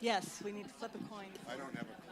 Yes, we need to flip a coin. I don't have a coin.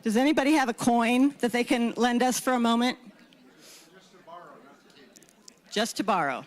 Does anybody have a coin that they can lend us for a moment? Just to borrow, not to keep. Just to borrow.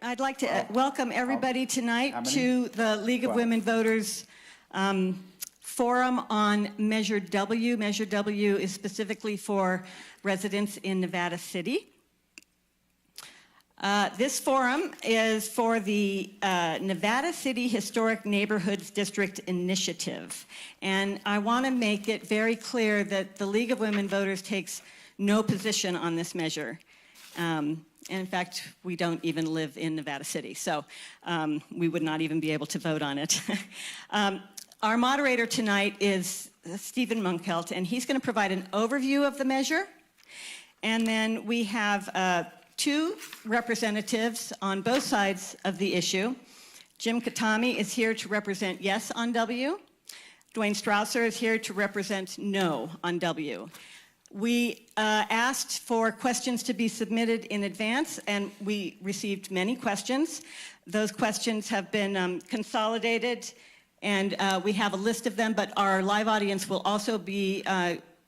I'd like to welcome everybody tonight How many? to the League of 12. Women Voters Forum on Measure W. Measure W is specifically for residents in Nevada City. This forum is for the Nevada City Historic Neighborhoods District Initiative. And I want to make it very clear that the League of Women Voters takes no position on this measure. And in fact, we don't even live in Nevada City, so we would not even be able to vote on it. Our moderator tonight is Stephen Munkelt, and he's going to provide an overview of the measure. And then we have two representatives on both sides of the issue. Jim Katami is here to represent yes on W. Dwayne Strausser is here to represent no on W. We asked for questions to be submitted in advance, and we received many questions. Those questions have been consolidated, and we have a list of them, but our live audience will also be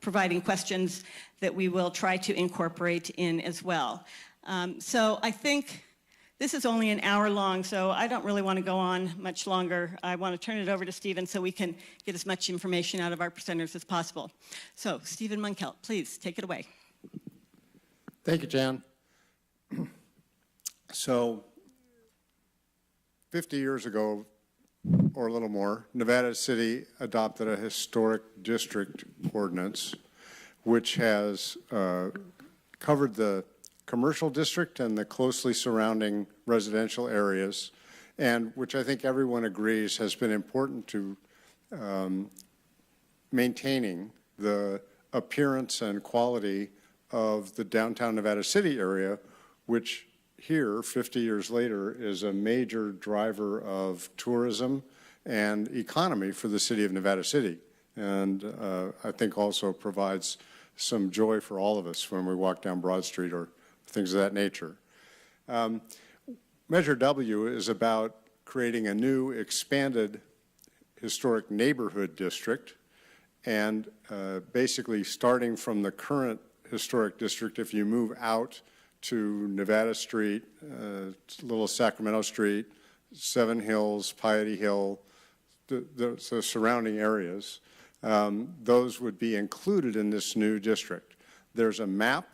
providing questions that we will try to incorporate in as well. So I think this is only an hour long, so I don't really want to go on much longer. I want to turn it over to Stephen so we can get as much information out of our presenters as possible. So, Stephen Munkelt, please take it away. Thank you, Jan. So, 50 years ago, or a little more, Nevada City adopted a historic district ordinance, which has covered the commercial district and the closely surrounding residential areas, and which I think everyone agrees has been important to maintaining the appearance and quality of the downtown Nevada City area, which here, 50 years later, is a major driver of tourism and economy for the city of Nevada City. And I think also provides some joy for all of us when we walk down Broad Street or things of that nature. Measure W is about creating a new expanded historic neighborhood district, and basically starting from the current historic district, if you move out to Nevada Street, Little Sacramento Street, Seven Hills, Piety Hill, the surrounding areas, those would be included in this new district. There's a map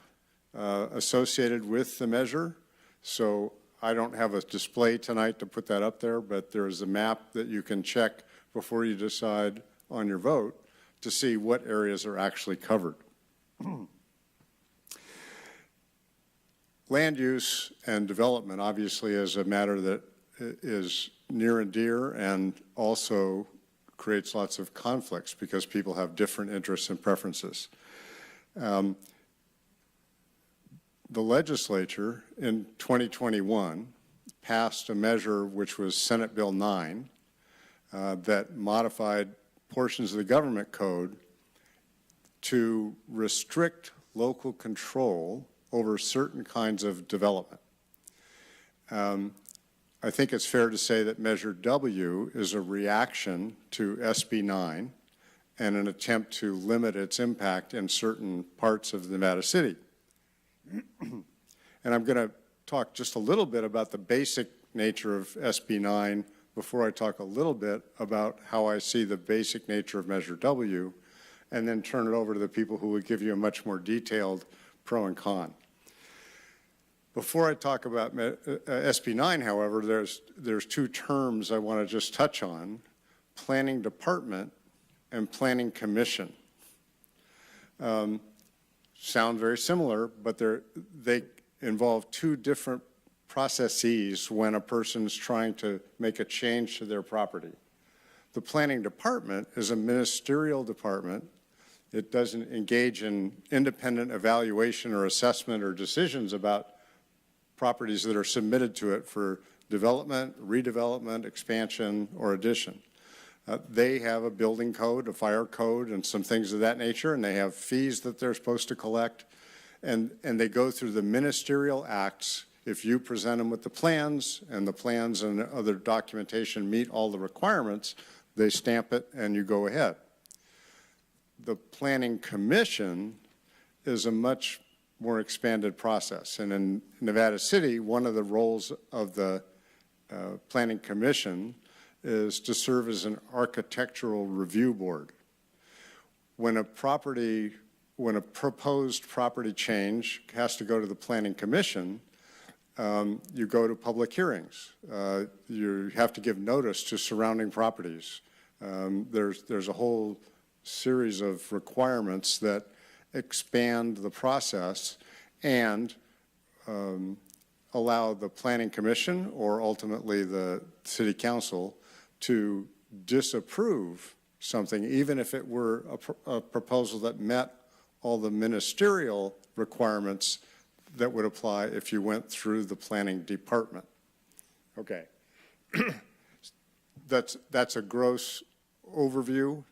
associated with the measure, so I don't have a display tonight to put that up there, but there's a map that you can check before you decide on your vote to see what areas are actually covered. Land use and development obviously is a matter that is near and dear and also creates lots of conflicts because people have different interests and preferences. The legislature in 2021 passed a measure which was Senate Bill 9 that modified portions of the government code to restrict local control over certain kinds of development. I think it's fair to say that Measure W is a reaction to SB 9 and an attempt to limit its impact in certain parts of Nevada City. And I'm going to talk just a little bit about the basic nature of SB 9 before I talk a little bit about how I see the basic nature of Measure W, and then turn it over to the people who will give you a much more detailed pro and con. Before I talk about SB 9, however, there's two terms I want to just touch on: Planning Department and Planning Commission. Sound very similar, but they involve two different processes when a person's trying to make a change to their property. The Planning Department is a ministerial department. It doesn't engage in independent evaluation or assessment or decisions about properties that are submitted to it for development, redevelopment, expansion, or addition. They have a building code, a fire code, and some things of that nature, and they have fees that they're supposed to collect, and they go through the ministerial acts. If you present them with the plans, and the plans and other documentation meet all the requirements, they stamp it and you go ahead. The Planning Commission is a much more expanded process. And in Nevada City, one of the roles of the Planning Commission is to serve as an architectural review board. When a proposed property change has to go to the Planning Commission, you go to public hearings. You have to give notice to surrounding properties. There's a whole series of requirements that expand the process and allow the Planning Commission or ultimately the City Council to disapprove something, even if it were a proposal that met all the ministerial requirements that would apply if you went through the planning department. Okay. That's a gross overview.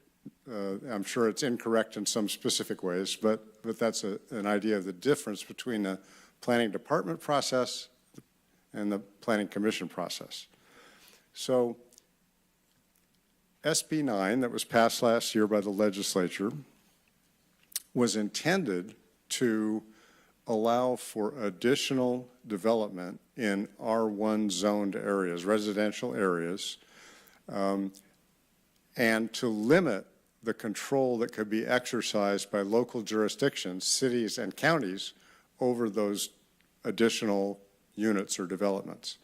I'm sure it's incorrect in some specific ways, but that's an idea of the difference between the planning department process and the planning commission process. So SB 9 that was passed last year by the legislature was intended to allow for additional development in R1 zoned areas, residential areas, and to limit the control that could be exercised by local jurisdictions, cities and counties over those additional units or developments.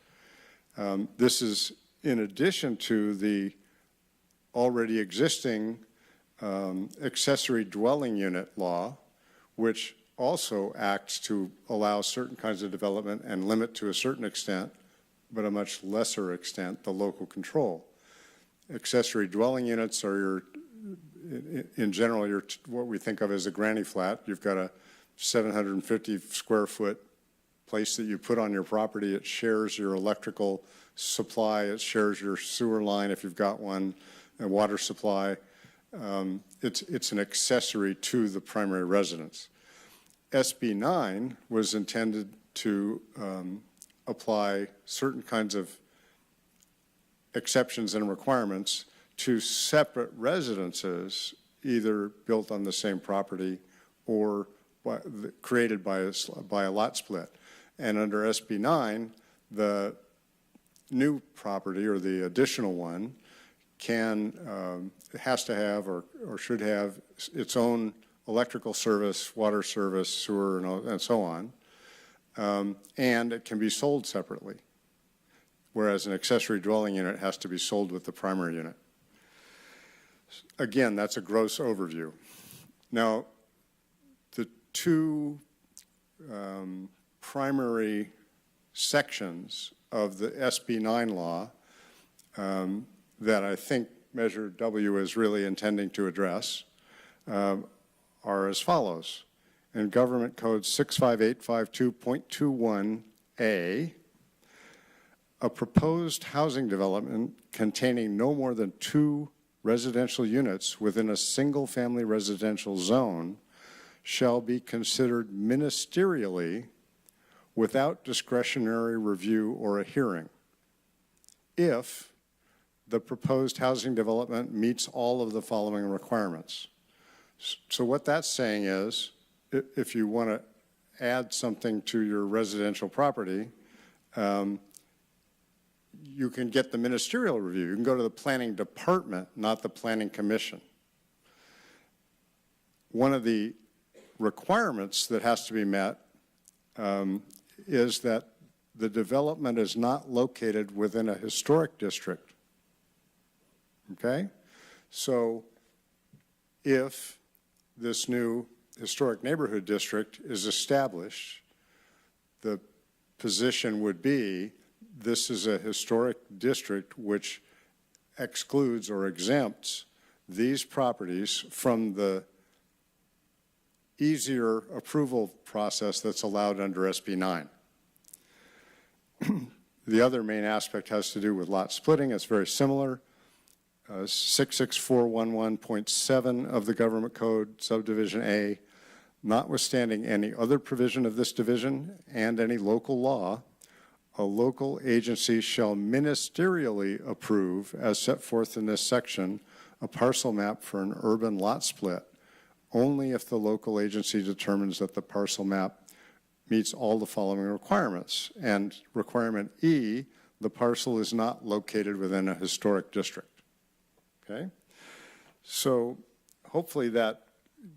This is in addition to the already existing accessory dwelling unit law, which also acts to allow certain kinds of development and limit to a certain extent, but a much lesser extent, the local control. Accessory dwelling units are in general, what we think of as a granny flat. You've got a 750 square foot place that you put on your property. It shares your electrical supply. It shares your sewer line if you've got one, a water supply. It's an accessory to the primary residence. SB 9 was intended to apply certain kinds of exceptions and requirements to separate residences, either built on the same property or created by a lot split. And under SB 9, the new property or the additional one has to have or should have its own electrical service, water service, sewer, and so on, and it can be sold separately, whereas an accessory dwelling unit has to be sold with the primary unit. Again, that's a gross overview. Now, the two primary sections of the SB 9 law that I think Measure W is really intending to address are as follows. In Government Code 65852.21a, a proposed housing development containing no more than 2 residential units within a single-family residential zone shall be considered ministerially without discretionary review or a hearing if the proposed housing development meets all of the following requirements. So what that's saying is, if you want to add something to your residential property, you can get the ministerial review. You can go to the planning department, not the planning commission. One of the requirements that has to be met is that the development is not located within a historic district. Okay? So if this new historic neighborhood district is established, the position would be this is a historic district which excludes or exempts these properties from the easier approval process that's allowed under SB 9. The other main aspect has to do with lot splitting. It's very similar. 66411.7 of the Government Code, Subdivision A, notwithstanding any other provision of this division and any local law, a local agency shall ministerially approve, as set forth in this section, a parcel map for an urban lot split, only if the local agency determines that the parcel map meets all the following requirements. And requirement E, the parcel is not located within a historic district. Okay? So hopefully that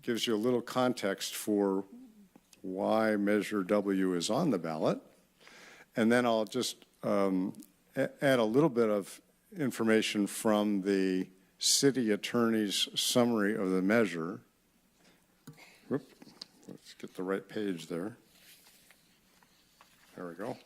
gives you a little context for why Measure W is on the ballot. And then I'll just add a little bit of information from the city attorney's summary of the measure. Whoop, let's get the right page there. There we go.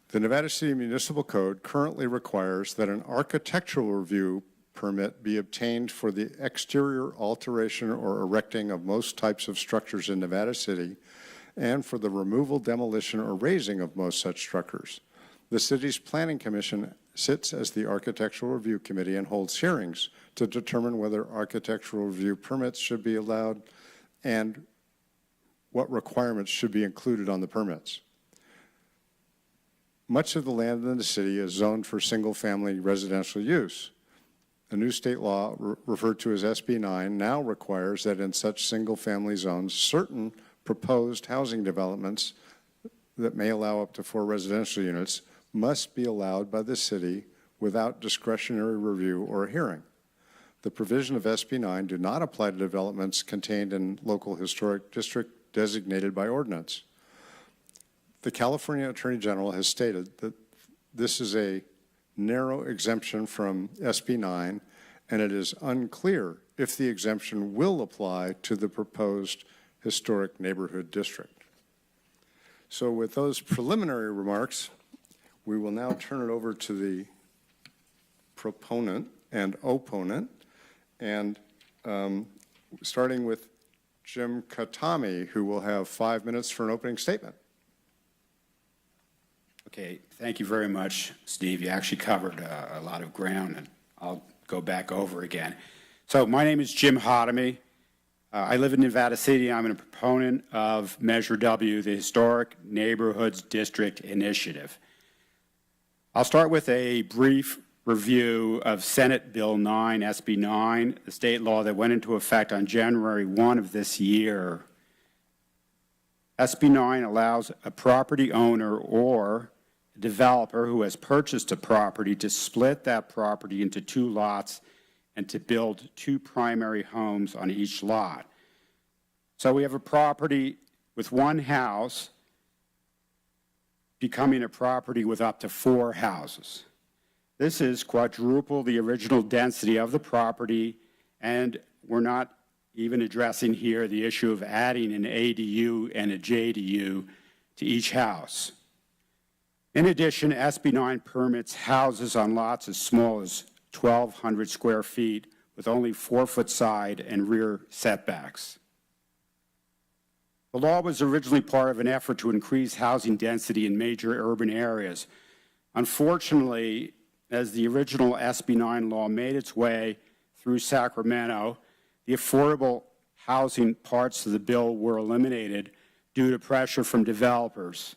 The Nevada City Municipal Code currently requires that an architectural review permit be obtained for the exterior alteration or erecting of most types of structures in Nevada City and for the removal, demolition, or raising of most such structures. The city's Planning Commission sits as the Architectural Review Committee and holds hearings to determine whether architectural review permits should be allowed and what requirements should be included on the permits. Much of the land in the city is zoned for single-family residential use. A new state law referred to as SB 9 now requires that in such single-family zones, certain proposed housing developments that may allow up to 4 residential units must be allowed by the city without discretionary review or hearing. The provision of SB 9 do not apply to developments contained in local historic district designated by ordinance. The California Attorney General has stated that this is a narrow exemption from SB 9, and it is unclear if the exemption will apply to the proposed historic neighborhood district. So with those preliminary remarks, we will now turn it over to the proponent and opponent, and starting with Jim Katami, who will have 5 minutes for an opening statement. Okay, thank you very much, Steve. You actually covered a lot of ground, and I'll go back over again. So my name is Jim Katami. I live in Nevada City. I'm a proponent of Measure W, the Historic Neighborhoods District Initiative. I'll start with a brief review of Senate Bill 9, SB 9, the state law that went into effect on January 1 of this year. SB 9 allows a property owner or developer who has purchased a property to split that property into 2 lots and to build 2 primary homes on each lot. So we have a property with 1 house becoming a property with up to 4 houses. This is quadruple the original density of the property, and we're not even addressing here the issue of adding an ADU and a JDU to each house. In addition, SB 9 permits houses on lots as small as 1,200 square feet with only 4-foot side and rear setbacks. The law was originally part of an effort to increase housing density in major urban areas. Unfortunately, as the original SB 9 law made its way through Sacramento, the affordable housing parts of the bill were eliminated due to pressure from developers.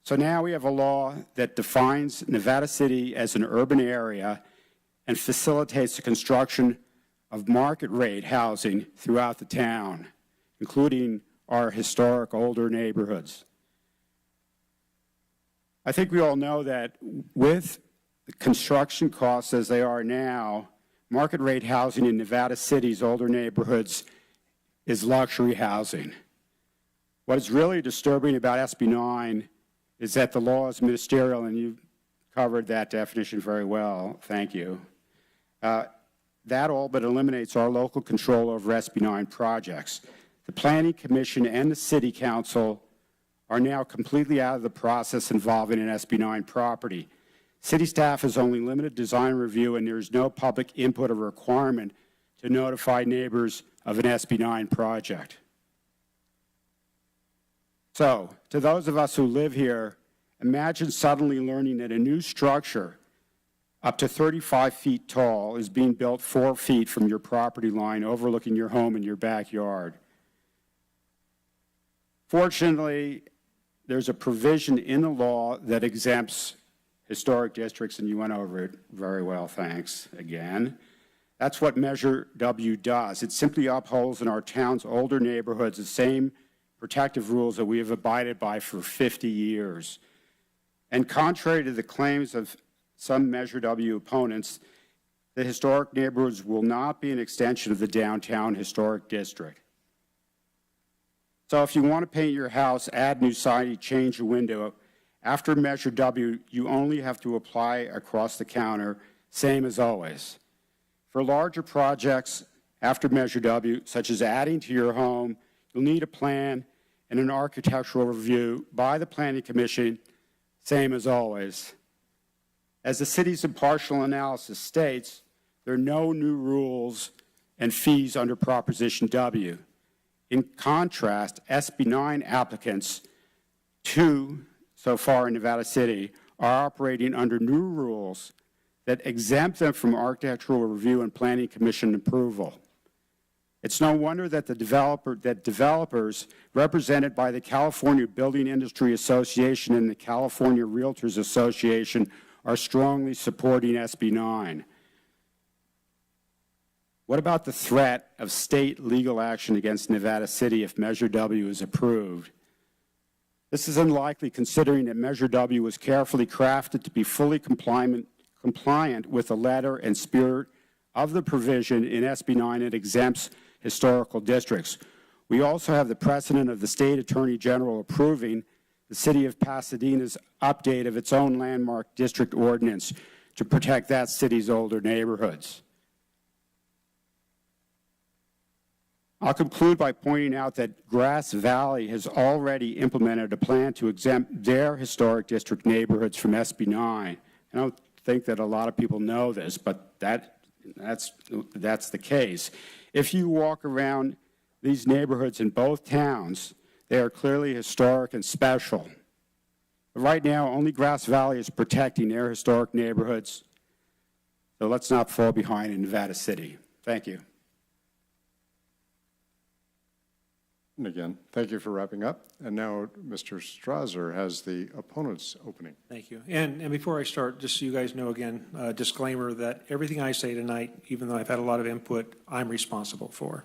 So now we have a law that defines Nevada City as an urban area and facilitates the construction of market rate housing throughout the town, including our historic older neighborhoods. I think we all know that with the construction costs as they are now, market rate housing in Nevada City's older neighborhoods is luxury housing. What is really disturbing about SB 9 is that the law is ministerial, and you covered that definition very well. Thank you. That all but eliminates our local control over SB 9 projects. The Planning Commission and the City Council are now completely out of the process involving an SB 9 property. City staff has only limited design review, and there is no public input or requirement to notify neighbors of an SB 9 project. So, to those of us who live here, imagine suddenly learning that a new structure up to 35 feet tall is being built 4 feet from your property line overlooking your home in your backyard. Fortunately, there's a provision in the law that exempts historic districts, and you went over it very well, thanks again. That's what Measure W does. It simply upholds in our town's older neighborhoods the same protective rules that we have abided by for 50 years. And contrary to the claims of some Measure W opponents, the historic neighborhoods will not be an extension of the downtown historic district. So if you want to paint your house, add new siding, change a window, after Measure W, you only have to apply across the counter, same as always. For larger projects after Measure W, such as adding to your home, you'll need a plan and an architectural review by the Planning Commission, same as always. As the city's impartial analysis states, there are no new rules and fees under Proposition W. In contrast, SB 9 applicants, 2 so far in Nevada City, are operating under new rules that exempt them from architectural review and Planning Commission approval. It's no wonder that developers represented by the California Building Industry Association and the California Realtors Association are strongly supporting SB 9. What about the threat of state legal action against Nevada City if Measure W is approved? This is unlikely considering that Measure W was carefully crafted to be fully compliant with the letter and spirit of the provision in SB 9 that exempts historical districts. We also have the precedent of the State Attorney General approving the City of Pasadena's update of its own landmark district ordinance to protect that city's older neighborhoods. I'll conclude by pointing out that Grass Valley has already implemented a plan to exempt their historic district neighborhoods from SB 9. I don't think that a lot of people know this, but that's the case. If you walk around these neighborhoods in both towns, they are clearly historic and special. But right now, only Grass Valley is protecting their historic neighborhoods, so let's not fall behind in Nevada City. Thank you. And again, thank you for wrapping up. And now Mr. Strasser has the opponent's opening. Thank you. And before I start, just so you guys know again, disclaimer that everything I say tonight, even though I've had a lot of input, I'm responsible for.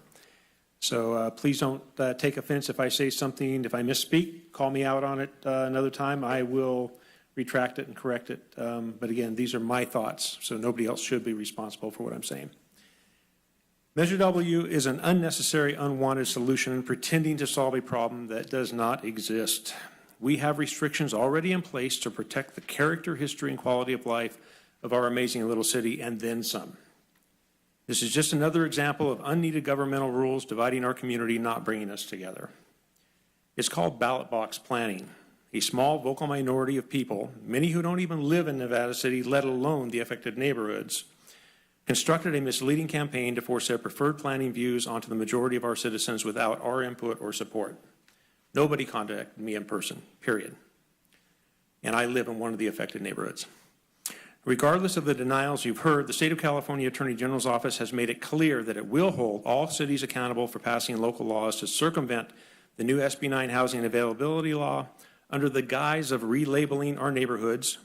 So please don't take offense if I say something. If I misspeak, call me out on it another time. I will retract it and correct it. But again, these are my thoughts, so nobody else should be responsible for what I'm saying. Measure W is an unnecessary, unwanted solution pretending to solve a problem that does not exist. We have restrictions already in place to protect the character, history, and quality of life of our amazing little city, and then some. This is just another example of unneeded governmental rules dividing our community, not bringing us together. It's called ballot box planning. A small vocal minority of people, many who don't even live in Nevada City, let alone the affected neighborhoods, constructed a misleading campaign to force their preferred planning views onto the majority of our citizens without our input or support. Nobody contacted me in person, period. And I live in one of the affected neighborhoods. Regardless of the denials you've heard, the State of California Attorney General's office has made it clear that it will hold all cities accountable for passing local laws to circumvent the new SB 9 housing availability law under the guise of relabeling our neighborhoods,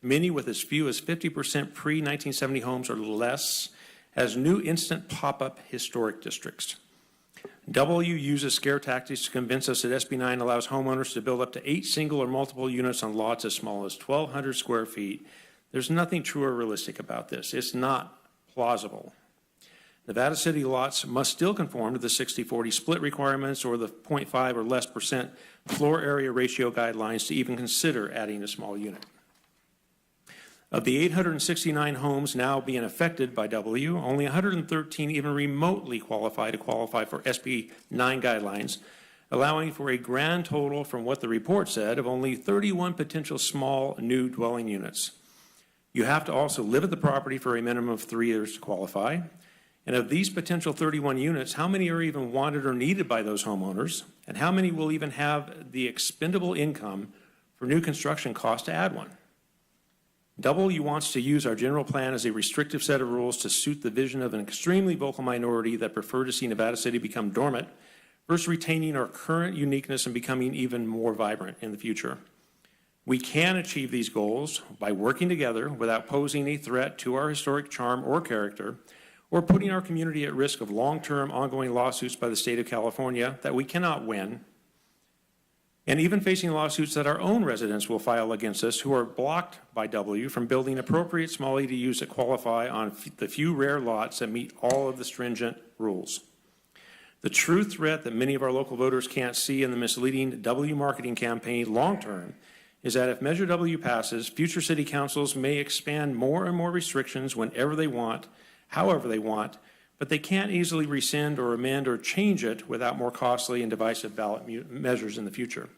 many with as few as 50% pre-1970 homes or less, as new instant pop-up historic districts. W uses scare tactics to convince us that SB 9 allows homeowners to build up to 8 single or multiple units on lots as small as 1,200 square feet. There's nothing true or realistic about this. It's not plausible. Nevada City lots must still conform to the 60-40 split requirements or the 0.5 or less % floor area ratio guidelines to even consider adding a small unit. Of the 869 homes now being affected by W, only 113 even remotely qualify for SB 9 guidelines, allowing for a grand total from what the report said of only 31 potential small new dwelling units. You have to also live at the property for a minimum of 3 years to qualify. And of these potential 31 units, how many are even wanted or needed by those homeowners? And how many will even have the expendable income for new construction costs to add one? W wants to use our general plan as a restrictive set of rules to suit the vision of an extremely vocal minority that prefer to see Nevada City become dormant versus retaining our current uniqueness and becoming even more vibrant in the future. We can achieve these goals by working together without posing a threat to our historic charm or character, or putting our community at risk of long-term ongoing lawsuits by the state of California that we cannot win, and even facing lawsuits that our own residents will file against us who are blocked by W from building appropriate small ADUs that qualify on the few rare lots that meet all of the stringent rules. The true threat that many of our local voters can't see in the misleading W marketing campaign long-term is that if Measure W passes, future city councils may expand more and more restrictions whenever they want, however they want, but they can't easily rescind or amend or change it without more costly and divisive ballot measures in the future.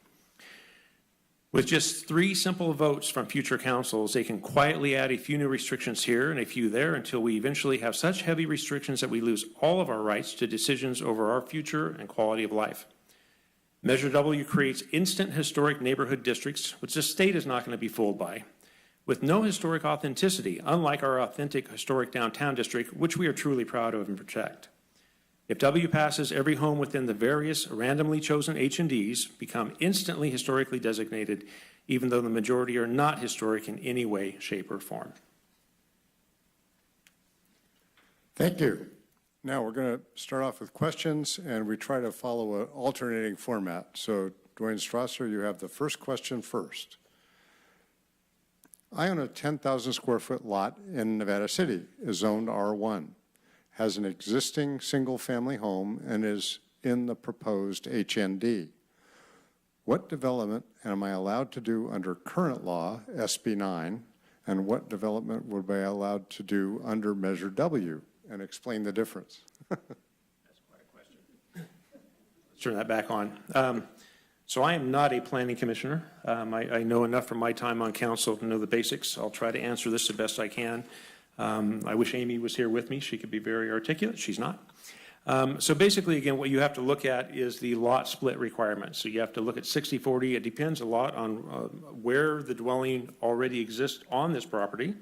With just 3 simple votes from future councils, they can quietly add a few new restrictions here and a few there until we eventually have such heavy restrictions that we lose all of our rights to decisions over our future and quality of life. Measure W creates instant historic neighborhood districts, which the state is not going to be fooled by, with no historic authenticity, unlike our authentic historic downtown district, which we are truly proud of and protect. If W passes, every home within the various randomly chosen H&Ds become instantly historically designated, even though the majority are not historic in any way, shape, or form. Thank you. Now we're going to start off with questions, and we try to follow an alternating format. So, Dwayne Strasser, you have the first question first. I own a 10,000 square foot lot in Nevada City, is zoned R1, has an existing single-family home, and is in the proposed HND. What development am I allowed to do under current law, SB 9, and what development would I be allowed to do under Measure W? And explain the difference. That's quite a question. Let's turn that back on. So I am not a planning commissioner. I know enough from my time on council to know the basics. I'll try to answer this the best I can. I wish Amy was here with me. She could be very articulate. She's not. So basically, again, what you have to look at is the lot split requirements. So you have to look at 60-40. It depends a lot on where the dwelling already exists on this property.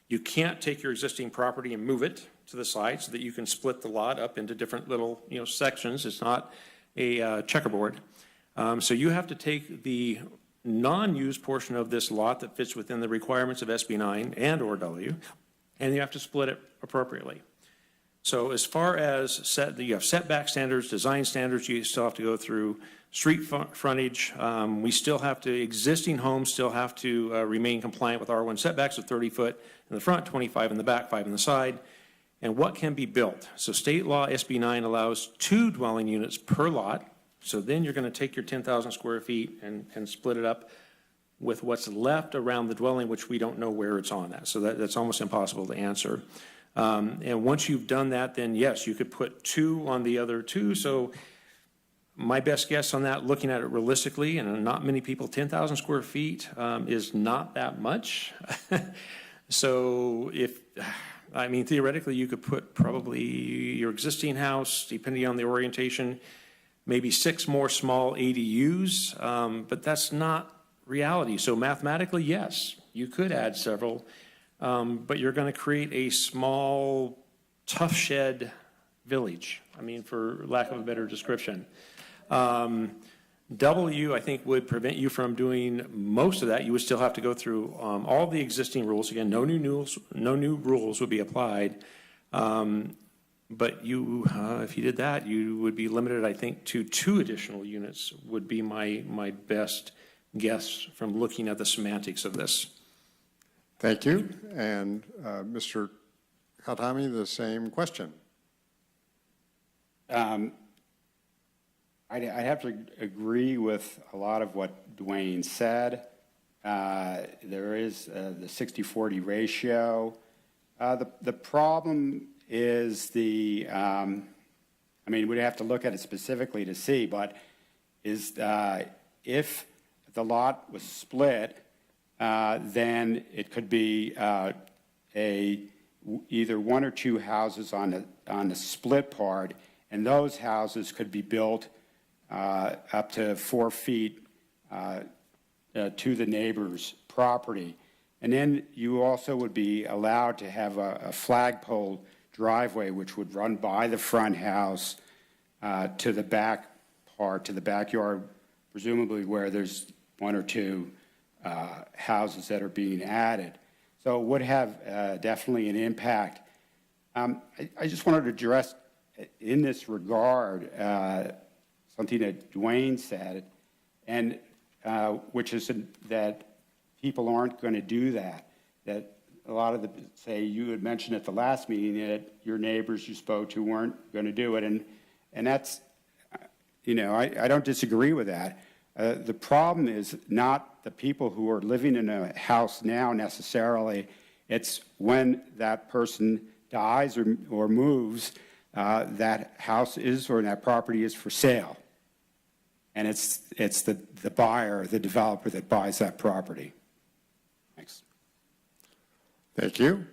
You can't take your existing property and move it to the side so that you can split the lot up into different little, sections. It's not a checkerboard. So you have to take the non-used portion of this lot that fits within the requirements of SB 9 and or W, and you have to split it appropriately. So as far as you have setback standards, design standards, you still have to go through street frontage. We still have to, existing homes still have to remain compliant with R1 setbacks of 30 foot in the front, 25 in the back, 5 in the side. And what can be built? So state law SB 9 allows 2 dwelling units per lot. So then you're going to take your 10,000 square feet and split it up with what's left around the dwelling, which we don't know where it's on that. So that's almost impossible to answer. And once you've done that, then yes, you could put 2 on the other 2. So my best guess on that, looking at it realistically, and not many people, 10,000 square feet is not that much. So theoretically, you could put probably your existing house, depending on the orientation, maybe 6 more small ADUs, but that's not reality. So mathematically, yes, you could add several, but you're going to create a small, tough shed village, for lack of a better description. W, I think, would prevent you from doing most of that. You would still have to go through all the existing rules. Again, no new rules would be applied. But you, if you did that, you would be limited, I think, to 2 additional units would be my best guess from looking at the semantics of this. Thank you. And Mr. Khatami, the same question. I'd have to agree with a lot of what Dwayne said. There is the 60-40 ratio. The problem is we'd have to look at it specifically to see, but is if the lot was split, then it could be either 1 or 2 houses on the split part, and those houses could be built up to 4 feet to the neighbor's property. And then you also would be allowed to have a flagpole driveway which would run by the front house to the back part, to the backyard, presumably where there's 1 or 2 houses that are being added. So it would have definitely an impact. I just wanted to address in this regard something that Dwayne said, and which is that people aren't going to do that. That a lot of the, say, you had mentioned at the last meeting that your neighbors you spoke to weren't going to do it, and that's, you know, I don't disagree with that. The problem is not the people who are living in a house now necessarily. It's when that person dies or moves, that house is or that property is for sale. And it's the buyer, the developer that buys that property. Thanks. Thank you.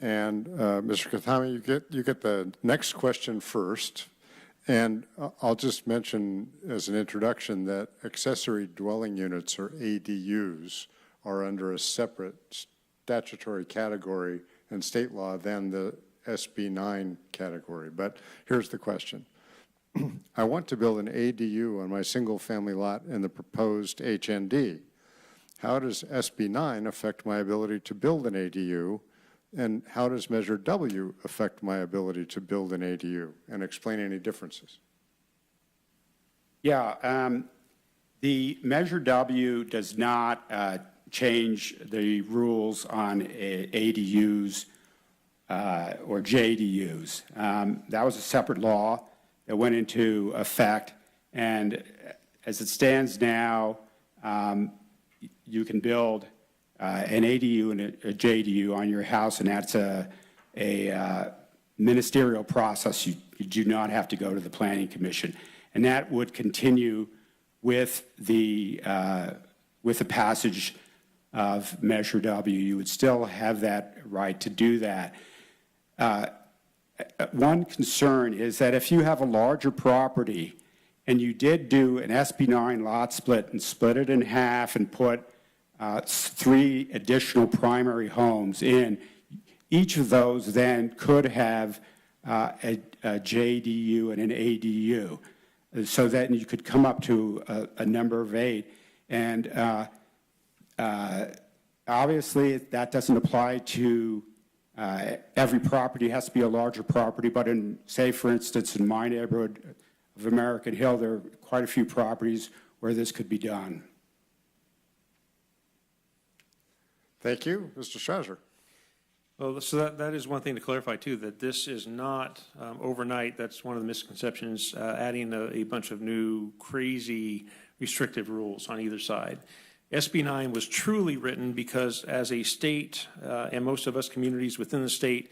And Mr. Katami, you get the next question first. And I'll just mention as an introduction that accessory dwelling units, or ADUs, are under a separate statutory category in state law than the SB 9 category. But here's the question. I want to build an ADU on my single-family lot in the proposed HND. How does SB 9 affect my ability to build an ADU? And how does Measure W affect my ability to build an ADU? And explain any differences. Yeah, the Measure W does not change the rules on ADUs or JDUs. That was a separate law that went into effect, and as it stands now, you can build an ADU and a JDU on your house, and that's a ministerial process. You do not have to go to the Planning Commission, and that would continue with the passage of Measure W. You would still have that right to do that. One concern is that if you have a larger property and you did do an SB 9 lot split and split it in half and put 3 additional primary homes in, each of those then could have a JDU and an ADU, so that you could come up to a number of 8. And obviously, that doesn't apply to every property. It has to be a larger property, but in, say, for instance, in my neighborhood of American Hill, there are quite a few properties where this could be done. Thank you. Mr. Strasser. Well, so that is one thing to clarify, too, that this is not overnight. That's one of the misconceptions, adding a bunch of new, crazy, restrictive rules on either side. SB 9 was truly written because as a state, and most of us communities within the state,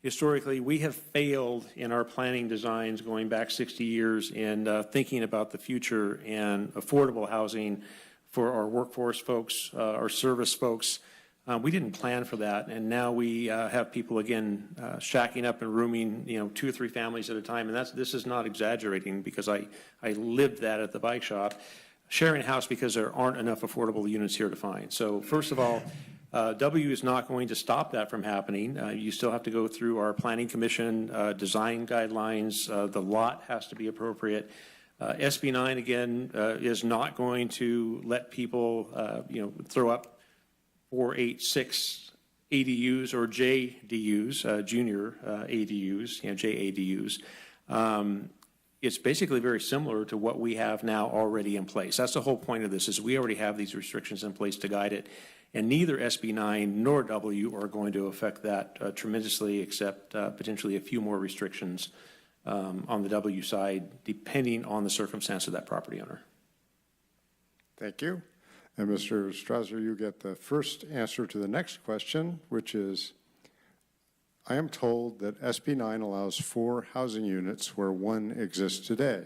historically, we have failed in our planning designs going back 60 years in thinking about the future and affordable housing for our workforce folks, our service folks. We didn't plan for that, and now we have people, again, shacking up and rooming, 2 or 3 families at a time, and this is not exaggerating because I lived that at the bike shop. Sharing a house because there aren't enough affordable units here to find. So first of all, W is not going to stop that from happening. You still have to go through our Planning Commission design guidelines. The lot has to be appropriate. SB 9, again, is not going to let people, throw up 4, 8, 6 ADUs or JDUs, junior ADUs, JADUs. It's basically very similar to what we have now already in place. That's the whole point of this, is we already have these restrictions in place to guide it, and neither SB 9 nor W are going to affect that tremendously, except potentially a few more restrictions on the W side, depending on the circumstance of that property owner. Thank you. And Mr. Strasser, you get the first answer to the next question, which is, I am told that SB 9 allows 4 housing units where 1 exists today.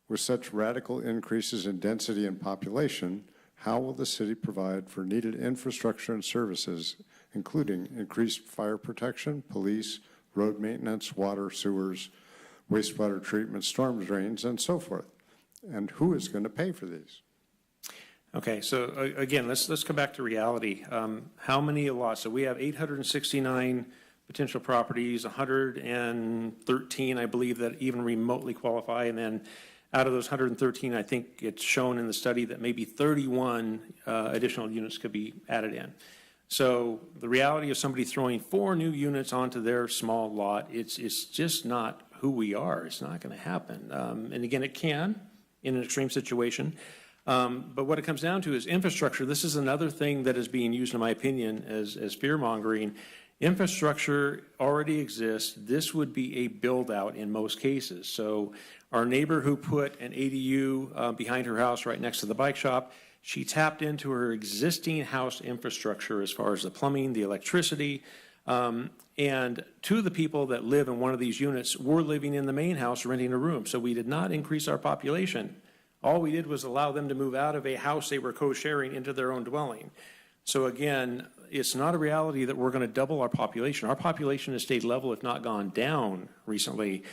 With such radical increases in density and population, how will the city provide for needed infrastructure and services, including increased fire protection, police, road maintenance, water, sewers, wastewater treatment, storm drains, and so forth? And who is going to pay for these? Okay, so again, let's come back to reality. How many lots? So we have 869 potential properties, 113, I believe, that even remotely qualify, and then out of those 113, I think it's shown in the study that maybe 31 additional units could be added in. So the reality of somebody throwing 4 new units onto their small lot, it's just not who we are. It's not going to happen. And again, it can in an extreme situation. But what it comes down to is infrastructure. This is another thing that is being used, in my opinion, as fear-mongering. Infrastructure already exists. This would be a build-out in most cases. So our neighbor who put an ADU behind her house right next to the bike shop, she tapped into her existing house infrastructure as far as the plumbing, the electricity, and 2 of the people that live in one of these units were living in the main house renting a room. So we did not increase our population. All we did was allow them to move out of a house they were co-sharing into their own dwelling. So again, it's not a reality that we're going to double our population. Our population has stayed level, if not gone down recently.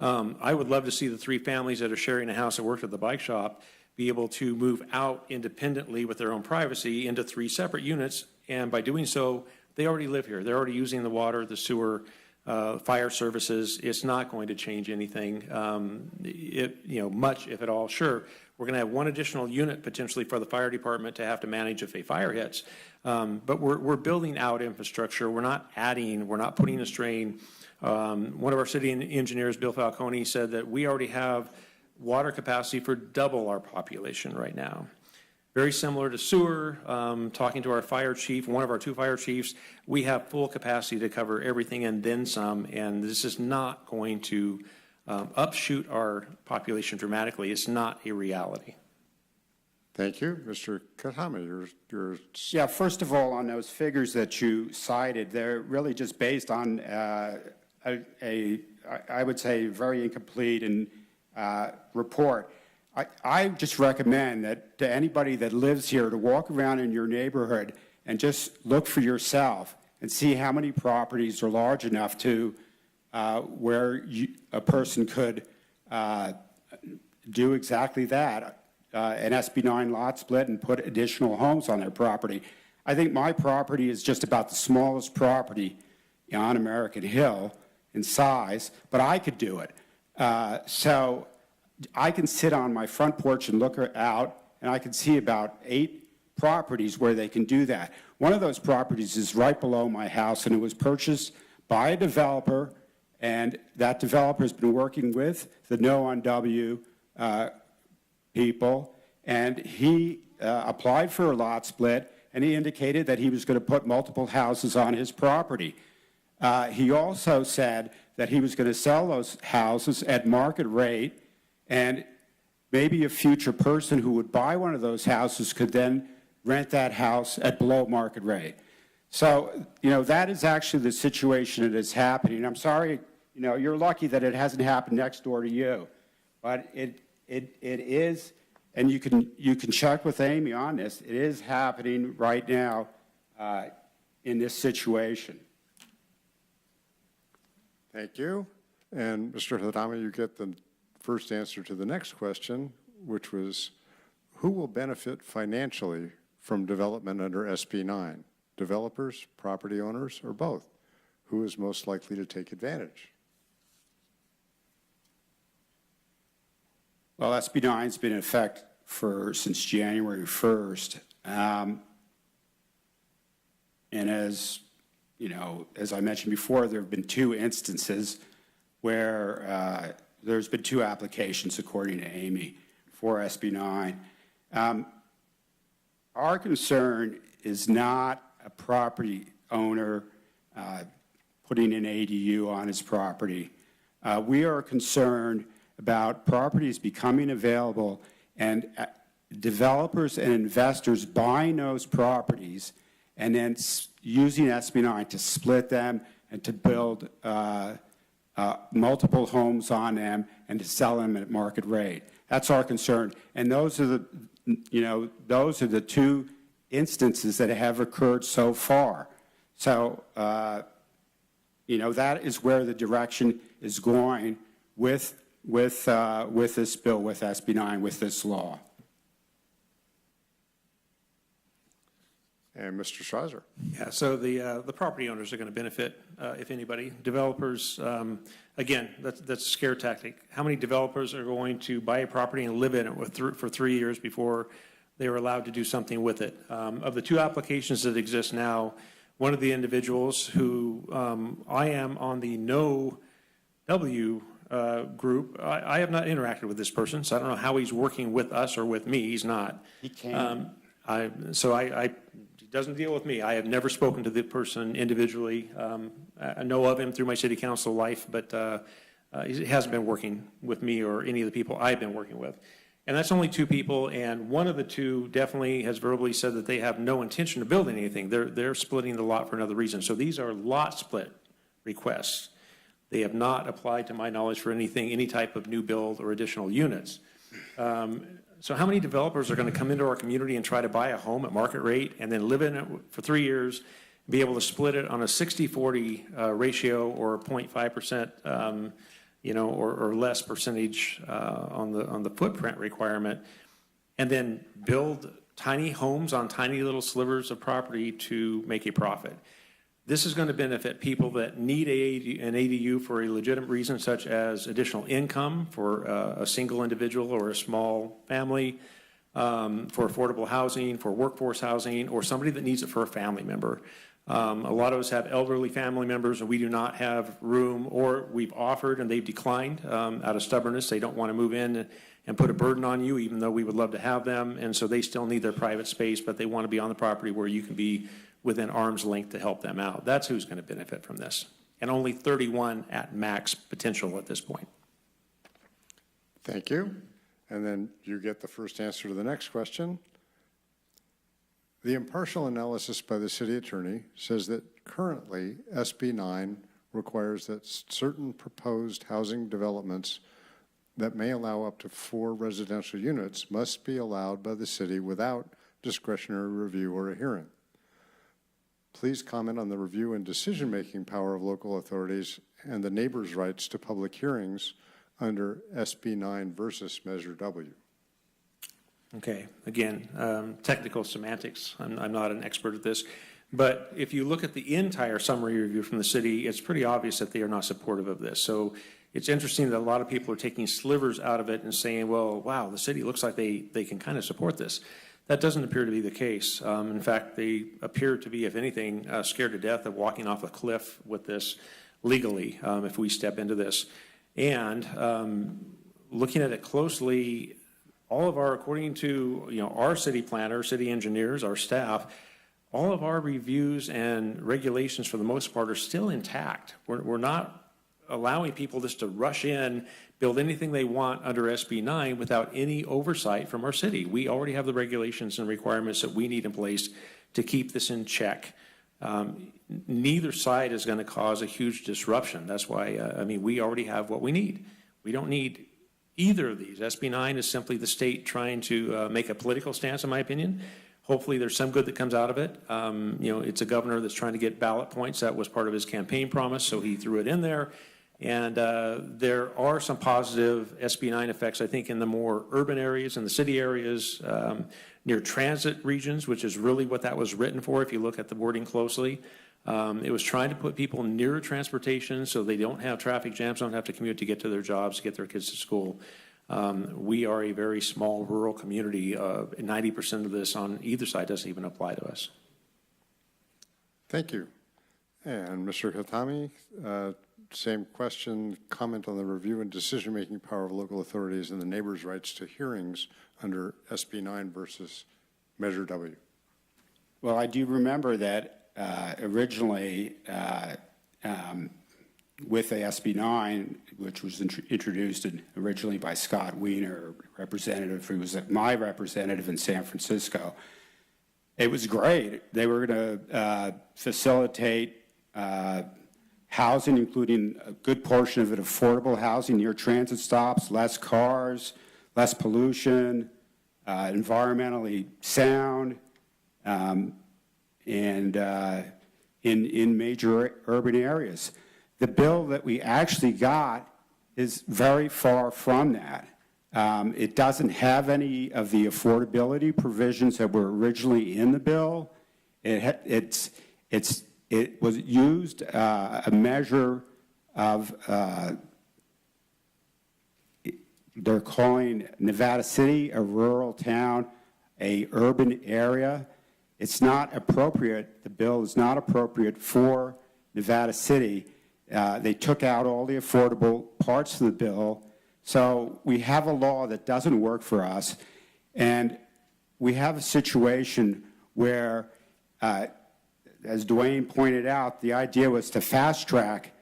I would love to see the 3 families that are sharing a house that worked at the bike shop be able to move out independently with their own privacy into 3 separate units. And by doing so, they already live here. They're already using the water, the sewer, fire services. It's not going to change anything, much, if at all. Sure, we're going to have 1 additional unit potentially for the fire department to have to manage if a fire hits. But we're building out infrastructure. We're not adding, we're not putting a strain. One of our city engineers, Bill Falcone, said that we already have water capacity for double our population right now. Very similar to sewer, talking to our fire chief, one of our 2 fire chiefs, we have full capacity to cover everything and then some, and this is not going to upshoot our population dramatically. It's not a reality. Thank you. Mr. Katama, your Yeah, first of all, on those figures that you cited, they're really just based on I would say, very incomplete and report. I just recommend that to anybody that lives here to walk around in your neighborhood and just look for yourself and see how many properties are large enough to where a person could do exactly that, an SB 9 lot split and put additional homes on their property. I think my property is just about the smallest property on American Hill in size, but I could do it. So I can sit on my front porch and look out, and I can see about 8 properties where they can do that. One of those properties is right below my house, and it was purchased by a developer, and that developer has been working with the No on W people, and he applied for a lot split, and he indicated that he was going to put multiple houses on his property. He also said that he was going to sell those houses at market rate, and maybe a future person who would buy one of those houses could then rent that house at below market rate. So, that is actually the situation that is happening. I'm sorry, you're lucky that it hasn't happened next door to you, but it is, and you can check with Amy on this. It is happening right now in this situation. Thank you. And Mr. Hadama, you get the first answer to the next question, which was, who will benefit financially from development under SB 9? Developers, property owners, or both? Who is most likely to take advantage? Well, SB 9's been in effect since January 1st. And as I mentioned before, there have been 2 instances where there's been 2 applications, according to Amy, for SB 9. Our concern is not a property owner putting an ADU on his property. We are concerned about properties becoming available and developers and investors buying those properties and then using SB 9 to split them and to build multiple homes on them and to sell them at market rate. That's our concern. And those are the 2 instances that have occurred so far. So, that is where the direction is going with this bill, with SB 9, with this law. And Mr. Schreiser. Yeah, so the property owners are going to benefit, if anybody. Developers, again, that's a scare tactic. How many developers are going to buy a property and live in it for 3 years before they are allowed to do something with it. Of the two applications that exist now, one of the individuals who I am on the no W group, I have not interacted with this person, so I don't know how he's working with us or with me. He's not. He can. He doesn't deal with me. I have never spoken to the person individually. I know of him through my city council life, but he hasn't been working with me or any of the people I've been working with. And that's only two people, and one of the two definitely has verbally said that they have no intention of building anything. They're splitting the lot for another reason. So these are lot split requests. They have not applied, to my knowledge, for anything, any type of new build or additional units. So how many developers are going to come into our community and try to buy a home at market rate and then live in it for 3 years, and be able to split it on a 60-40 ratio or 0.5%, or less percentage on the footprint requirement, and then build tiny homes on tiny little slivers of property to make a profit? This is going to benefit people that need an ADU for a legitimate reason, such as additional income for a single individual or a small family, for affordable housing, for workforce housing, or somebody that needs it for a family member. A lot of us have elderly family members and we do not have room, or we've offered and they've declined out of stubbornness. They don't want to move in and put a burden on you, even though we would love to have them. And so they still need their private space, but they want to be on the property where you can be within arm's length to help them out. That's who's going to benefit from this. And only 31 at max potential at this point. Thank you. And then you get the first answer to the next question. The impartial analysis by the city attorney says that currently SB 9 requires that certain proposed housing developments that may allow up to 4 residential units must be allowed by the city without discretionary review or a hearing. Please comment on the review and decision-making power of local authorities and the neighbors' rights to public hearings under SB 9 versus Measure W. Okay, again, technical semantics. I'm not an expert at this. But if you look at the entire summary review from the city, it's pretty obvious that they are not supportive of this. So it's interesting that a lot of people are taking slivers out of it and saying, well, wow, the city looks like they can kind of support this. That doesn't appear to be the case. In fact, they appear to be, if anything, scared to death of walking off a cliff with this legally if we step into this. And looking at it closely, all of our, according to our city planner, city engineers, our staff, all of our reviews and regulations for the most part are still intact. We're not allowing people just to rush in, build anything they want under SB 9 without any oversight from our city. We already have the regulations and requirements that we need in place to keep this in check. Neither side is going to cause a huge disruption. That's why, we already have what we need. We don't need either of these. SB 9 is simply the state trying to make a political stance, in my opinion. Hopefully there's some good that comes out of it. It's a governor that's trying to get ballot points. That was part of his campaign promise, so he threw it in there. And there are some positive SB 9 effects, I think, in the more urban areas, in the city areas, near transit regions, which is really what that was written for, if you look at the wording closely. It was trying to put people near transportation so they don't have traffic jams, don't have to commute to get to their jobs, to get their kids to school. We are a very small rural community. 90% of this on either side doesn't even apply to us. Thank you. And Mr. Khatami, same question, comment on the review and decision-making power of local authorities and the neighbors' rights to hearings under SB 9 versus Measure W. Well, I do remember that originally with the SB 9, which was introduced originally by Scott Wiener, representative, who was my representative in San Francisco, it was great. They were going to facilitate housing, including a good portion of it affordable housing near transit stops, less cars, less pollution, environmentally sound, and in major urban areas. The bill that we actually got is very far from that. It doesn't have any of the affordability provisions that were originally in the bill. It was used a measure of, they're calling Nevada City a rural town, a urban area. It's not appropriate, the bill is not appropriate for Nevada City. They took out all the affordable parts of the bill. So we have a law that doesn't work for us, and we have a situation where, as Dwayne pointed out, the idea was to fast-track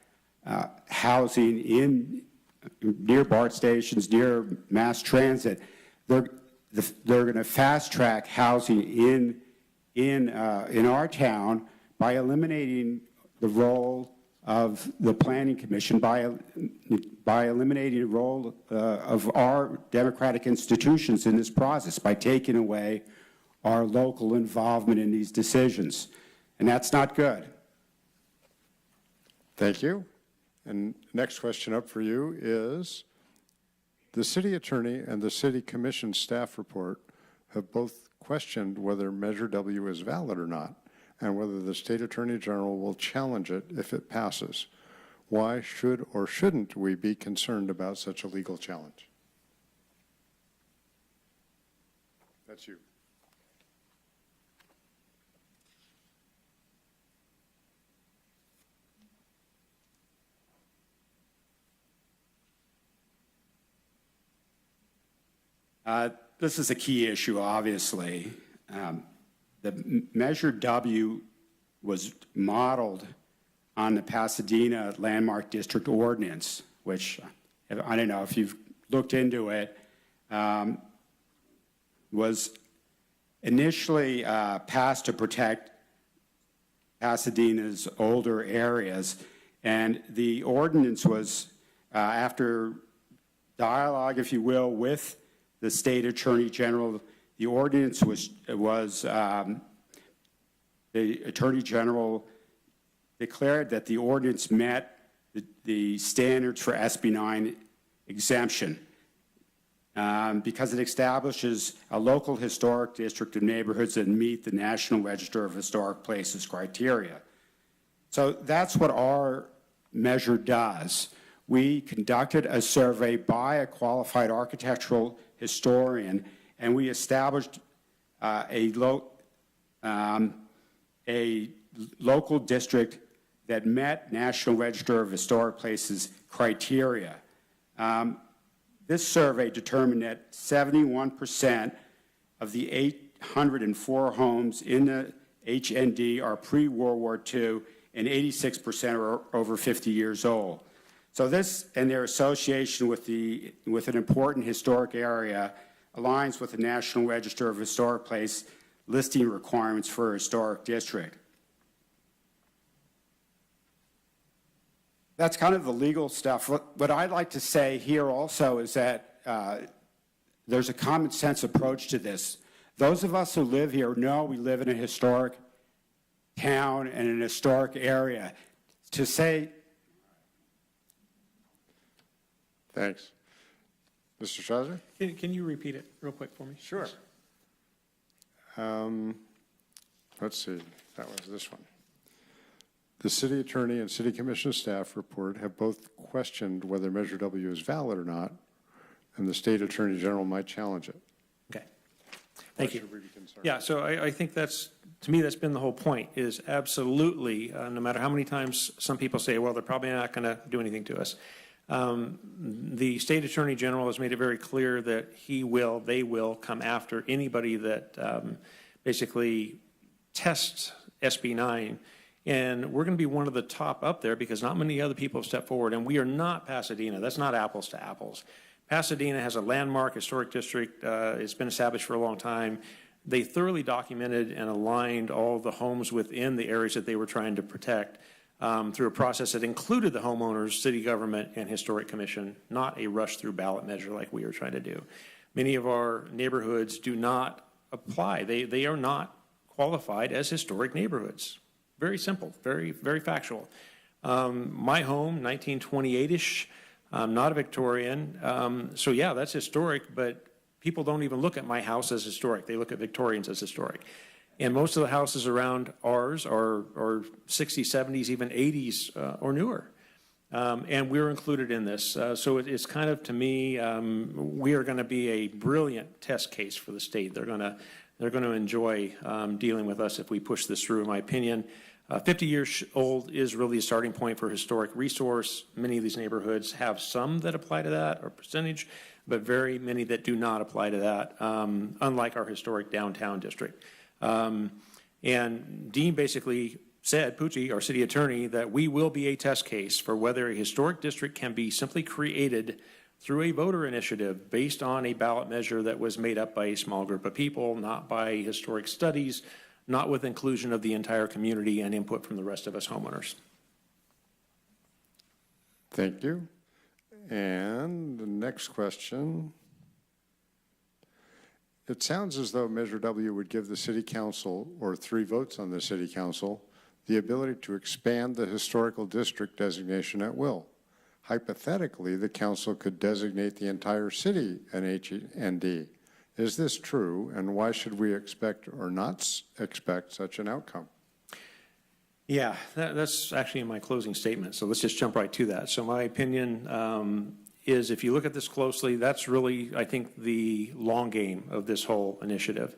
housing near BART stations, near mass transit. They're going to fast-track housing in our town by eliminating the role of the Planning Commission, by eliminating the role of our democratic institutions in this process, by taking away our local involvement in these decisions. And that's not good. Thank you. And next question up for you is, the city attorney and the city commission staff report have both questioned whether Measure W is valid or not, and whether the state attorney general will challenge it if it passes. Why should or shouldn't we be concerned about such a legal challenge? That's you. This is a key issue, obviously. The Measure W was modeled on the Pasadena Landmark District Ordinance, which, I don't know if you've looked into it, was initially passed to protect Pasadena's older areas. And the ordinance was, after dialogue, if you will, with the state attorney general, the ordinance was the attorney general declared that the ordinance met the standards for SB 9 exemption because it establishes a local historic district of neighborhoods that meet the National Register of Historic Places criteria. So that's what our measure does. We conducted a survey by a qualified architectural historian, and we established a local district that met National Register of Historic Places criteria. This survey determined that 71% of the 804 homes in the HND are pre-World War II, and 86% are over 50 years old. So this and their association with an important historic area aligns with the National Register of Historic Place listing requirements for a historic district. That's kind of the legal stuff. What I'd like to say here also is that there's a common sense approach to this. Those of us who live here know we live in a historic town and an historic area. To say... Thanks. Mr. Schauser? Can you repeat it real quick for me? Sure. Let's see, that was this one. The city attorney and city commission staff report have both questioned whether Measure W is valid or not, and the state attorney general might challenge it. Okay. Thank you. Why should we be concerned? Yeah, so I think that's, to me, that's been the whole point, is absolutely, no matter how many times some people say, well, they're probably not going to do anything to us. The state attorney general has made it very clear that they will come after anybody that basically tests SB 9. And we're going to be one of the top up there because not many other people have stepped forward. And we are not Pasadena. That's not apples to apples. Pasadena has a landmark historic district. It's been established for a long time. They thoroughly documented and aligned all the homes within the areas that they were trying to protect through a process that included the homeowners, city government, and historic commission, not a rush-through ballot measure like we are trying to do. Many of our neighborhoods do not apply. They are not qualified as historic neighborhoods. Very simple, very, very factual. My home, 1928-ish, not a Victorian. So yeah, that's historic, but people don't even look at my house as historic. They look at Victorians as historic. And most of the houses around ours are 60s, 70s, even 80s or newer. And we're included in this. So it's kind of, to me, we are going to be a brilliant test case for the state. They're going to they're going to enjoy dealing with us if we push this through, in my opinion. 50 years old is really a starting point for historic resource. Many of these neighborhoods have some that apply to that, or percentage, but very many that do not apply to that, unlike our historic downtown district. And Dean basically said, Pucci, our city attorney, that we will be a test case for whether a historic district can be simply created through a voter initiative based on a ballot measure that was made up by a small group of people, not by historic studies, not with inclusion of the entire community and input from the rest of us homeowners. Thank you. And the next question. It sounds as though Measure W would give the City Council, or 3 votes on the City Council, the ability to expand the historical district designation at will. Hypothetically, the council could designate the entire city an HND. Is this true, and why should we expect or not expect such an outcome? Yeah, that's actually in my closing statement, so let's just jump right to that. So my opinion is, if you look at this closely, that's really, I think, the long game of this whole initiative,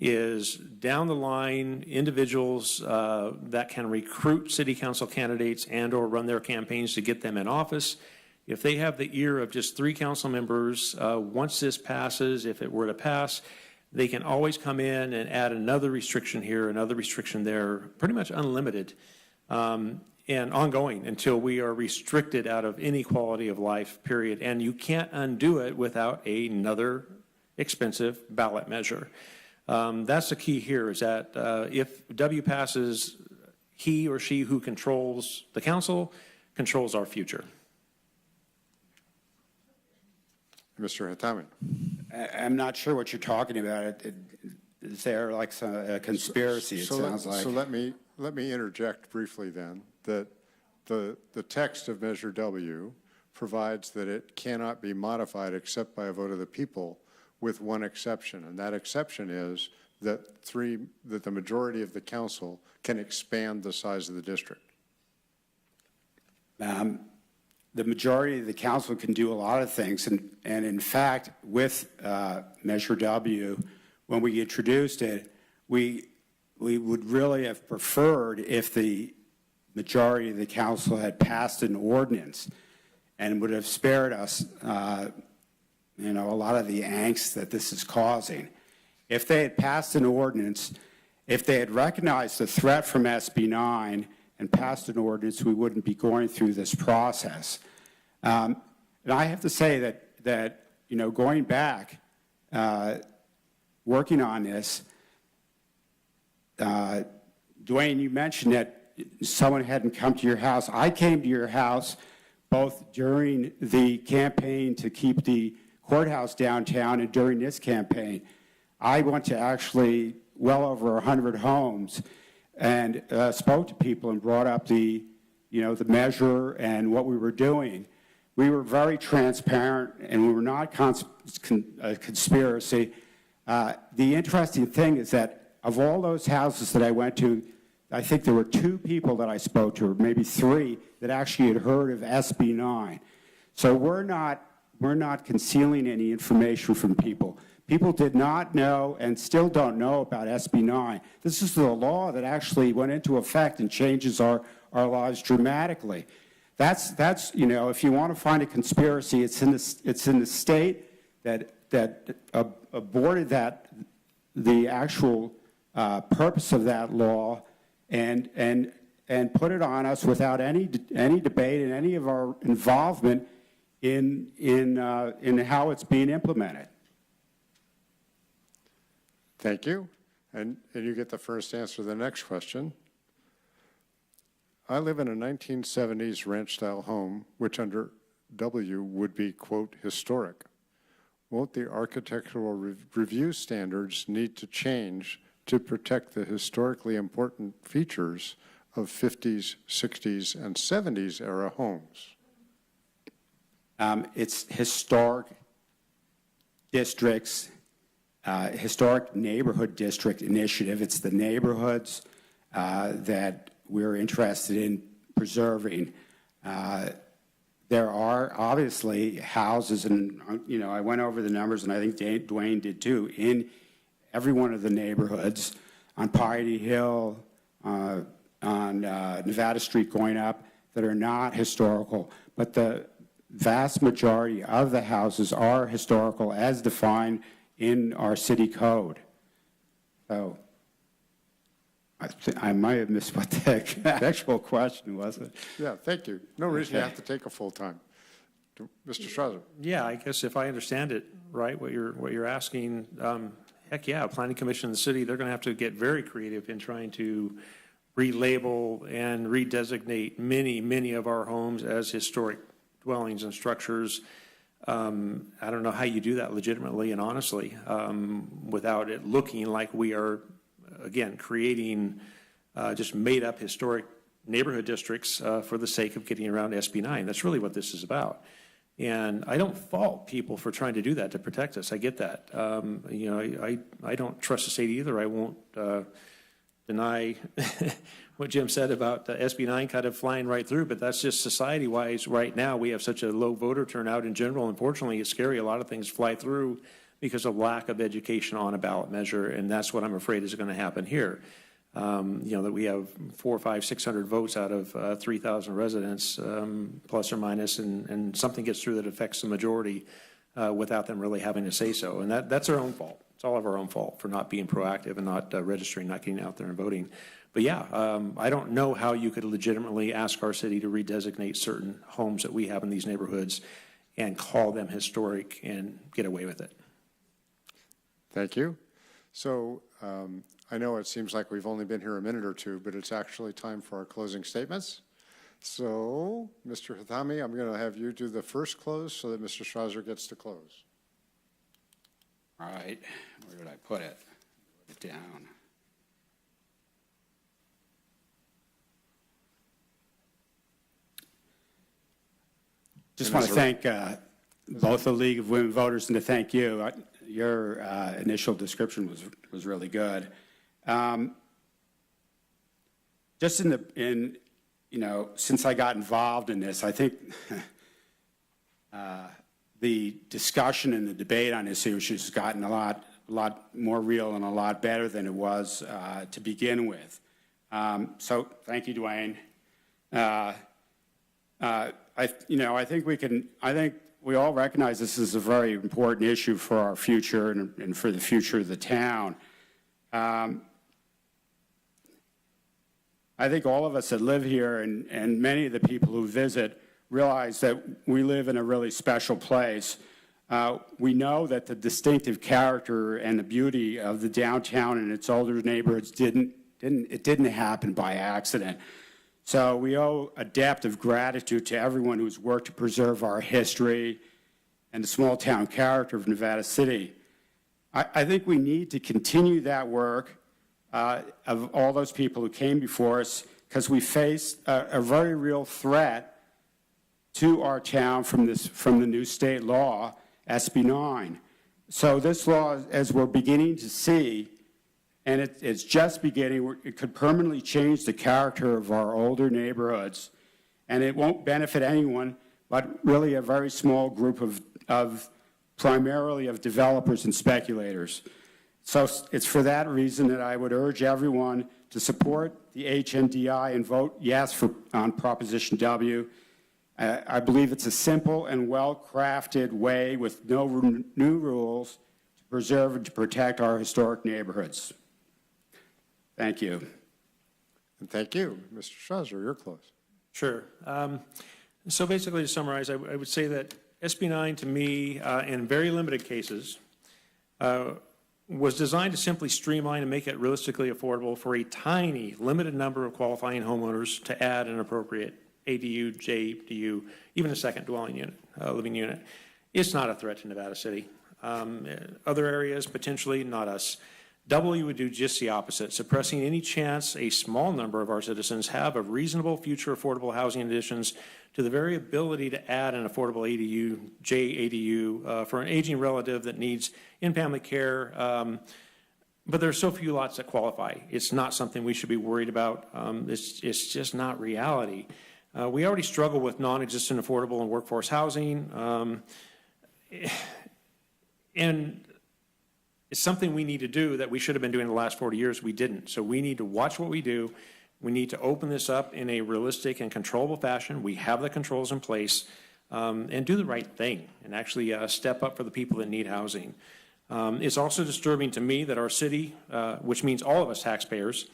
is down the line, individuals that can recruit city council candidates and or run their campaigns to get them in office. If they have the ear of just 3 council members, once this passes, if it were to pass, they can always come in and add another restriction here, another restriction there, pretty much unlimited, and ongoing until we are restricted out of any quality of life, period. And you can't undo it without another expensive ballot measure. That's the key here, is that if W passes, he or she who controls the council controls our future. Mr. Hatami. I'm not sure what you're talking about. Is there like a conspiracy, it sounds like? So let me interject briefly then, that the text of Measure W provides that it cannot be modified except by a vote of the people, with one exception, and that exception is that the majority of the council can expand the size of the district. The majority of the council can do a lot of things, and in fact, with Measure W, when we introduced it, we would really have preferred if the majority of the council had passed an ordinance, and would have spared us a lot of the angst that this is causing. If they had passed an ordinance, if they had recognized the threat from SB 9 and passed an ordinance, we wouldn't be going through this process. And I have to say that going back, working on this, Dwayne, you mentioned that someone hadn't come to your house. I came to your house both during the campaign to keep the courthouse downtown and during this campaign. I went to actually well over 100 homes and spoke to people and brought up the measure and what we were doing. We were very transparent, and we were not a conspiracy. The interesting thing is that of all those houses that I went to, I think there were 2 people that I spoke to, or maybe 3, that actually had heard of SB 9. So we're not concealing any information from people. People did not know and still don't know about SB 9. This is the law that actually went into effect and changes our lives dramatically. That's if you want to find a conspiracy, it's in the state that aborted the actual purpose of that law and put it on us without any debate and any of our involvement in how it's being implemented. Thank you. And you get the first answer to the next question. I live in a 1970s ranch-style home, which under W would be, quote, historic. Won't the architectural review standards need to change to protect the historically important features of 50s, 60s, and 70s era homes? It's historic districts, historic neighborhood district initiative. It's the neighborhoods that we're interested in preserving. There are obviously houses, and I went over the numbers, and I think Dwayne did too, every one of the neighborhoods on Piety Hill, on Nevada Street going up that are not historical, but the vast majority of the houses are historical as defined in our city code. So I might have missed what the actual question was. Yeah, thank you. No reason you have to take a full time. Mr. Strasser. Yeah, I guess if I understand it right, what you're asking, heck yeah, Planning Commission in the city, they're going to have to get very creative in trying to relabel and redesignate many of our homes as historic dwellings and structures. I don't know how you do that legitimately and honestly without it looking like we are, again, creating just made-up historic neighborhood districts for the sake of getting around SB 9. That's really what this is about. And I don't fault people for trying to do that to protect us. I get that. You know, I don't trust the state either. I won't deny what Jim said about SB 9 kind of flying right through, but that's just society-wise right now. We have such a low voter turnout in general. Unfortunately, it's scary. A lot of things fly through because of lack of education on a ballot measure, and that's what I'm afraid is going to happen here. You know, that we have 400, 500, 600 votes out of 3,000 residents, plus or minus, and something gets through that affects the majority without them really having to say so. And that's our own fault. It's all of our own fault for not being proactive and not registering, not getting out there and voting. But yeah, I don't know how you could legitimately ask our city to redesignate certain homes that we have in these neighborhoods and call them historic and get away with it. Thank you. So I know it seems like we've only been here a minute or two, but it's actually time for our closing statements. So, Mr. Hathami, I'm going to have you do the first close so that Mr. Strasser gets to close. All right, where did I put it? Put it down. Just want to thank both the League of Women Voters and to thank you. Your initial description was really good. Just in you know, since I got involved in this, I think the discussion and the debate on this issue has gotten a lot more real and a lot better than it was to begin with. So thank you, Dwayne. I think we all recognize this is a very important issue for our future and for the future of the town. I think all of us that live here and many of the people who visit realize that we live in a really special place. We know that the distinctive character and the beauty of the downtown and its older neighborhoods didn't happen by accident. So we owe a debt of gratitude to everyone who's worked to preserve our history and the small town character of Nevada City. I think we need to continue that work of all those people who came before us, because we face a very real threat to our town from the new state law, SB 9. So this law, as we're beginning to see, and it's just beginning, it could permanently change the character of our older neighborhoods, and it won't benefit anyone but really a very small group of primarily of developers and speculators. So it's for that reason that I would urge everyone to support the HNDI and vote yes on Proposition W. I believe it's a simple and well-crafted way with no new rules to preserve and to protect our historic neighborhoods. Thank you. And thank you. Mr. Strasser, you're close. Sure. So basically, to summarize, I would say that SB 9, to me, in very limited cases, was designed to simply streamline and make it realistically affordable for a tiny, limited number of qualifying homeowners to add an appropriate ADU, JDU, even a second dwelling unit, living unit. It's not a threat to Nevada City. Other areas, potentially, not us. W would do just the opposite, suppressing any chance a small number of our citizens have of reasonable future affordable housing additions to the very ability to add an affordable ADU, JADU, for an aging relative that needs in-family care. But there are so few lots that qualify. It's not something we should be worried about. It's just not reality. We already struggle with non-existent affordable and workforce housing. And It's something we need to do that we should have been doing the last 40 years. We didn't. So we need to watch what we do. We need to open this up in a realistic and controllable fashion. We have the controls in place, and do the right thing and actually step up for the people that need housing. It's also disturbing to me that our city, which means all of us taxpayers,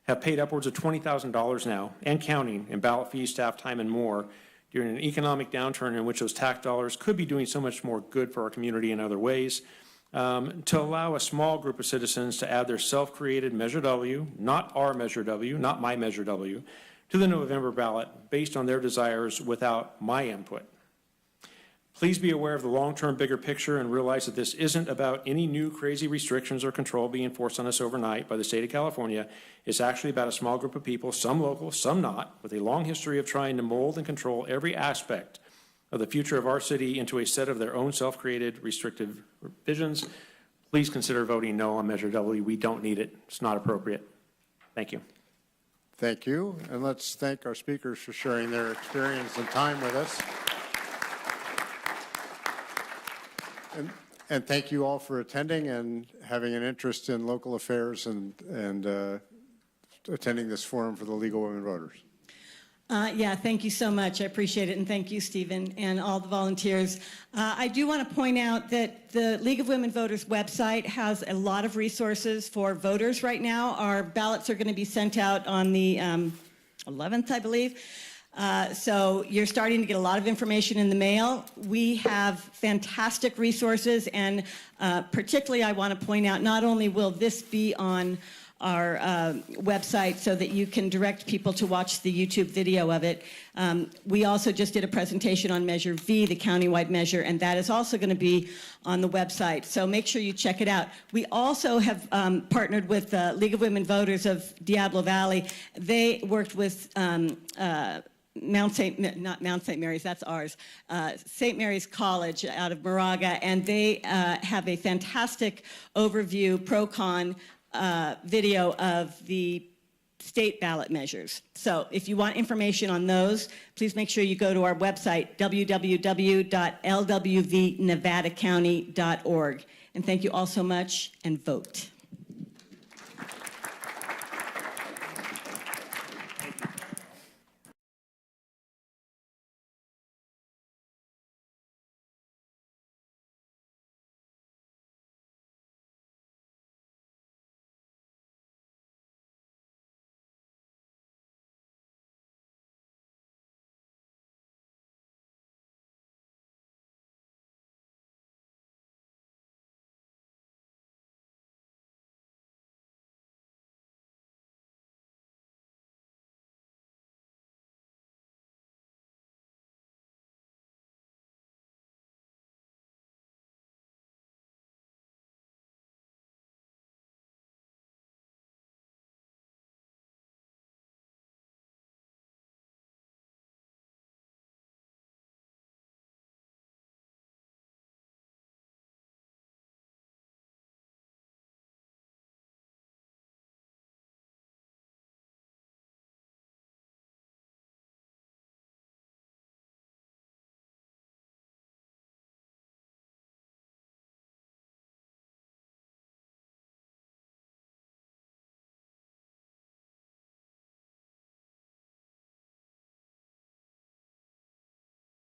have paid upwards of $20,000 now and counting in ballot fees, staff time, and more during an economic downturn in which those tax dollars could be doing so much more good for our community in other ways, to allow a small group of citizens to add their self-created Measure W, not our Measure W, not my Measure W, to the November ballot based on their desires without my input. Please be aware of the long-term bigger picture and realize that this isn't about any new crazy restrictions or control being forced on us overnight by the state of California. It's actually about a small group of people, some local, some not, with a long history of trying to mold and control every aspect of the future of our city into a set of their own self-created restrictive visions. Please consider voting no on Measure W. We don't need it. It's not appropriate. Thank you. Thank you. And let's thank our speakers for sharing their experience and time with us. And thank you all for attending and having an interest in local affairs and attending this forum for the League of Women Voters. Yeah, thank you so much. I appreciate it, and thank you, Stephen, and all the volunteers. I do want to point out that the League of Women Voters website has a lot of resources for voters right now. Our ballots are going to be sent out on the 11th, I believe. So you're starting to get a lot of information in the mail. We have fantastic resources, and particularly I want to point out, not only will this be on our website so that you can direct people to watch the YouTube video of it, we also just did a presentation on Measure V, the countywide measure, and that is also going to be on the website. So make sure you check it out. We also have partnered with the League of Women Voters of Diablo Valley. They worked with not Mount St. Mary's, that's ours, St. Mary's College out of Moraga, and they have a fantastic overview, pro-con video of the state ballot measures. So if you want information on those, please make sure you go to our website, www.lwvnevadacounty.org. And thank you all so much, and vote.